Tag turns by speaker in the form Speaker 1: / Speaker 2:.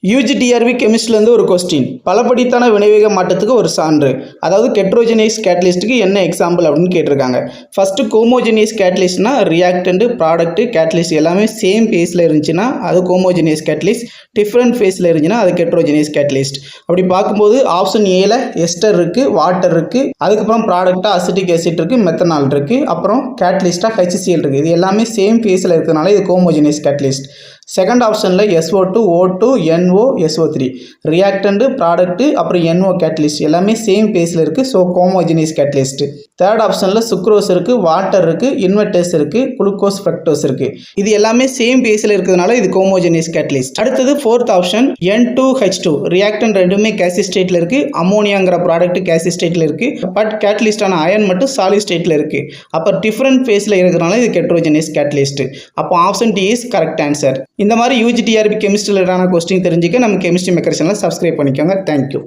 Speaker 1: UGTRB கெமிஸ்ட்ரிலேருந்து ஒரு question. பலபடித்தான வினைவேக மாற்றத்துக்கு ஒரு சான்று, அதாவது ஹெட்ரோஜெனியஸ் கேட்டலிஸ்ட்டுக்கு என்ன எக்ஸாம்பிள் அப்படின்னு கேட்டிருக்காங்க. ஃபஸ்ட்டு ஹோமோஜெனியஸ் கேட்டலிஸ்ட்னா ரியாக்டன்ட், ப்ராடக்ட், கேட்டலிஸ்ட் எல்லாமே சேம் ஃபேஸில் இருந்துச்சுன்னா அது ஹோமோஜெனியஸ் கேட்டலிஸ்ட். டிஃப்ரெண்ட் ஃபேஸில் இருந்துச்சுன்னா அது ஹெட்ரோஜெனியஸ் கேட்டலிஸ்ட். அப்படி பார்க்கும்போது ஆப்ஷன் ஏல எஸ்டர் இருக்குது, வாட்டர் இருக்குது, அதுக்கப்புறம் ப்ராடக்டாக அசிட்டிக் ஆசிட் இருக்குது, மெத்தனால் இருக்குது, அப்புறம் கேட்டலிஸ்ட்டாக HCl இருக்குது. இது எல்லாமே சேம் ஃபேஸில் இருக்கிறதுனால இது ஹோமோஜெனியஸ் கேட்டலிஸ்ட். செகண்ட் ஆப்ஷனில் SO2, O2, NO, SO3 reactant, product, அப்புறம் NO கேட்டலிஸ்ட் எல்லாமே சேம் ஃபேஸில் இருக்குது. So homogeneous catalyst. தேர்ட் ஆப்ஷனில் சுக்ரோஸ் இருக்குது, வாட்டர் இருக்குது, இன்வெர்டர்ஸ் இருக்குது, குளுக்கோஸ், ஃப்ரக்டோஸ் இருக்குது. இது எல்லாமே சேம் ஃபேஸில் இருக்கிறதுனால இது ஹோமோஜெனியஸ் கேட்டலிஸ்ட். அடுத்தது ஃபோர்த் ஆப்ஷன் N2H2 ரியாக்டன்ட் ரெண்டுமே கேசி ஸ்டேட்டில் இருக்குது, அமோனியாங்கிற ப்ராடக்ட் கேசி ஸ்டேட்டில் இருக்குது, பட் கேட்டலிஸ்டான அயன் மட்டும் சாலிட் ஸ்டேட்டில் இருக்குது. அப்போ டிஃப்ரெண்ட் ஃபேஸில் இருக்கிறதுனால இது ஹெட்ரோஜெனியஸ் கேட்டலிஸ்ட். அப்போ option D is correct answer. இந்த மாதிரி யூஜிடிஆர்பி கெமிஸ்ட்ரி ரிலேட்டடான கொஸ்டின் தெரிஞ்சுக்க நம்ம கெமிஸ்ட்ரி மேக்கர் சேனலை சப்ஸ்கிரைப் பண்ணிக்கோங்க. தேங்க்யூ.